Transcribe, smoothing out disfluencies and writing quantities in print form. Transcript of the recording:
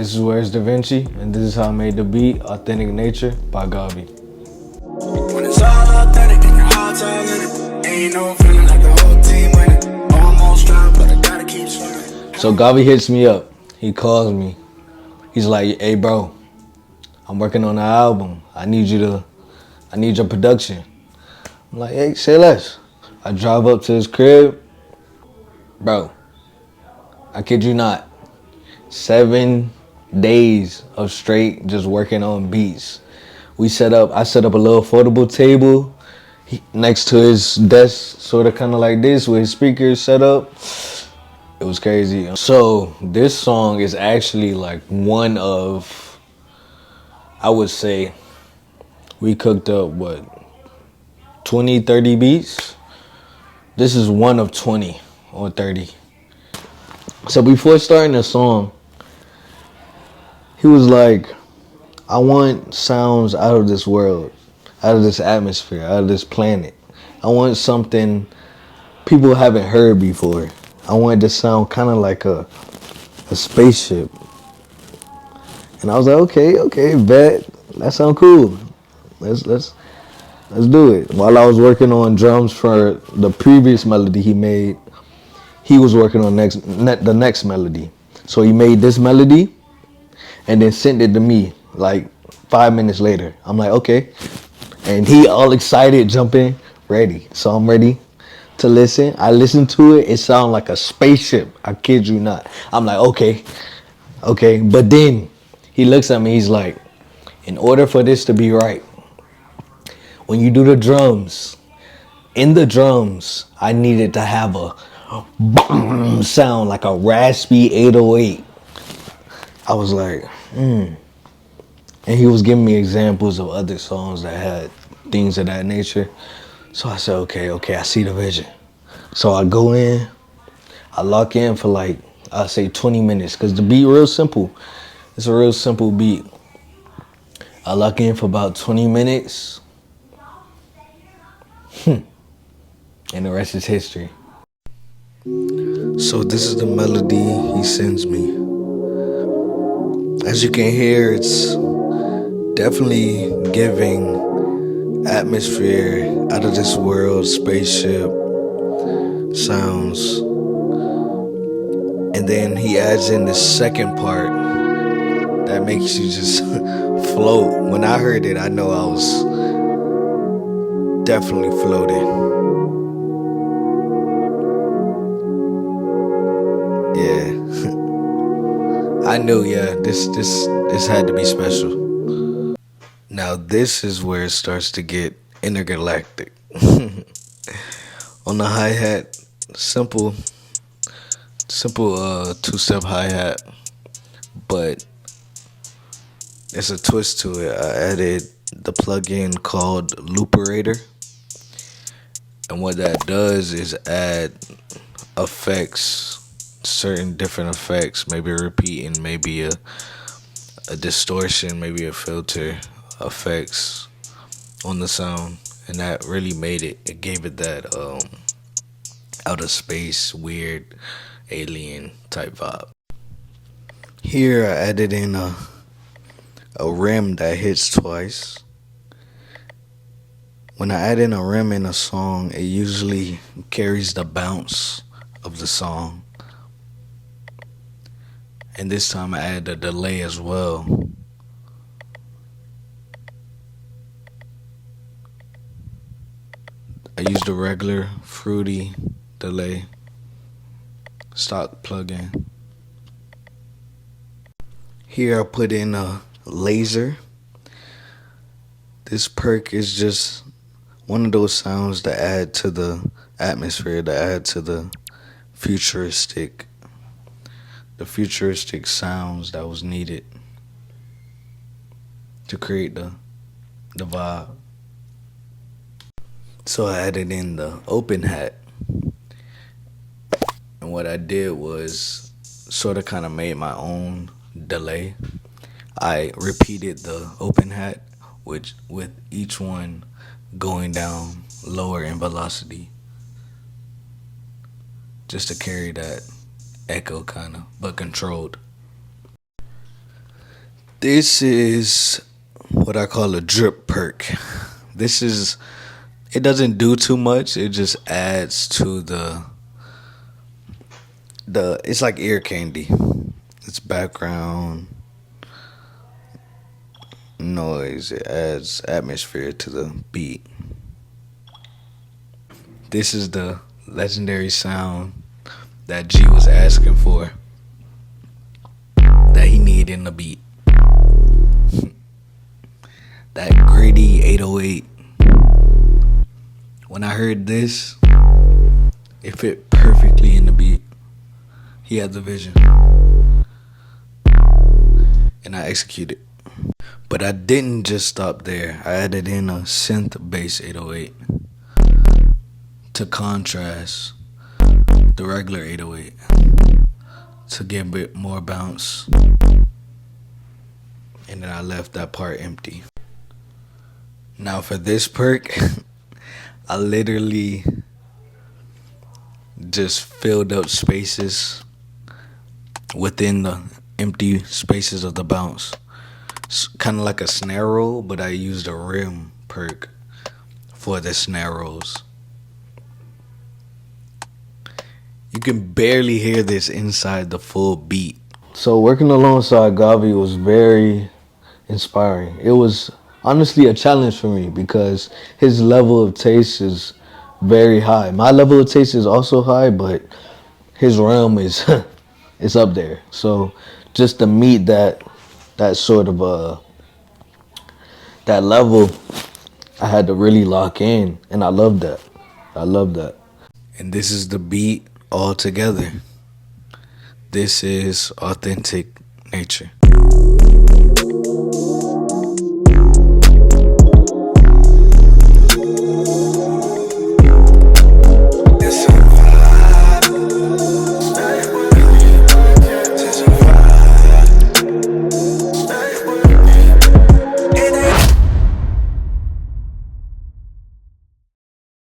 This is Where's Da Vinci, and this is how I made the beat, Authentic Nature by GAWVI. When it's all authentic and your heart's all in it, ain't no feeling like the whole team winning. Almost drowned, but I gotta keep swimming. So GAWVI hits me up. He calls me. He's like, hey bro, I'm working on an album. I need your production. I'm like, hey, say less. I drive up to his crib. Bro, I kid you not. 7 days of straight just working on beats. I set up a little foldable table next to his desk, sort of kind of like this, with his speakers set up. It was crazy. So this song is actually like one of, I would say, we cooked up, 20, 30 beats? This is one of 20 or 30. So before starting the song, he was like, I want sounds out of this world, out of this atmosphere, out of this planet. I want something people haven't heard before. I want it to sound kind of like a spaceship. And I was like, okay, bet. That sounds cool. Let's do it. While I was working on drums for the previous melody he made, he was working on the next melody. So he made this melody and then sent it to me like 5 minutes later. I'm like, okay. And he all excited, jumping, ready. So I'm ready to listen. I listened to it. It sounded like a spaceship. I kid you not. I'm like, okay. But then he looks at me. He's like, in order for this to be right, when you do the drums, in the drums, I needed to have a boom sound, like a raspy 808. I was like, And he was giving me examples of other songs that had things of that nature. So I said, okay, I see the vision. So I go in, I lock in for like, I'll say 20 minutes, because the beat real simple. It's a real simple beat. I lock in for about 20 minutes. And the rest is history. So this is the melody he sends me. As you can hear, it's definitely giving atmosphere, out of this world, spaceship sounds. And then he adds in the second part that makes you just float. When I heard it, I know I was definitely floating. Yeah. I knew, this had to be special. Now this is where it starts to get intergalactic. On the hi-hat, simple two-step hi-hat, but there's a twist to it. I added the plugin called Looperator, and what that does is add effects, certain different effects, maybe repeating, maybe a distortion, maybe a filter effects on the sound, and that really made it gave it that outer space, weird alien type vibe. Here I added in a rim that hits twice. When I add in a rim in a song, it usually carries the bounce of the song. And this time I added a delay as well. I used a regular fruity delay, stock plugin. Here I put in a laser. This perk is just one of those sounds that add to the atmosphere, that add to the futuristic sounds that was needed to create the vibe. So I added in the open hat, and what I did was sort of kind of made my own delay. I repeated the open hat with each one going down lower in velocity, just to carry that echo kind of, but controlled. This is what I call a drip perk. It doesn't do too much. It just adds to it's like ear candy. It's background noise. It adds atmosphere to the beat. This is the legendary sound that G was asking for, that he needed in the beat. That gritty 808. When I heard this, it fit perfectly in the beat. He had the vision, and I executed. But I didn't just stop there. I added in a synth bass 808 to contrast the regular 808 to give a bit more bounce. And then I left that part empty. Now for this perk, I literally just filled up spaces within the empty spaces of the bounce. It's kind of like a snare roll, but I used a rim perk for the snare rolls. You can barely hear this inside the full beat. So working alongside GAWVI was very inspiring. It was honestly a challenge for me because his level of taste is very high. My level of taste is also high, but his realm is it's up there. So just to meet that sort of that level, I had to really lock in, and I love that. I love that. And this is the beat all together. This is authentic nature.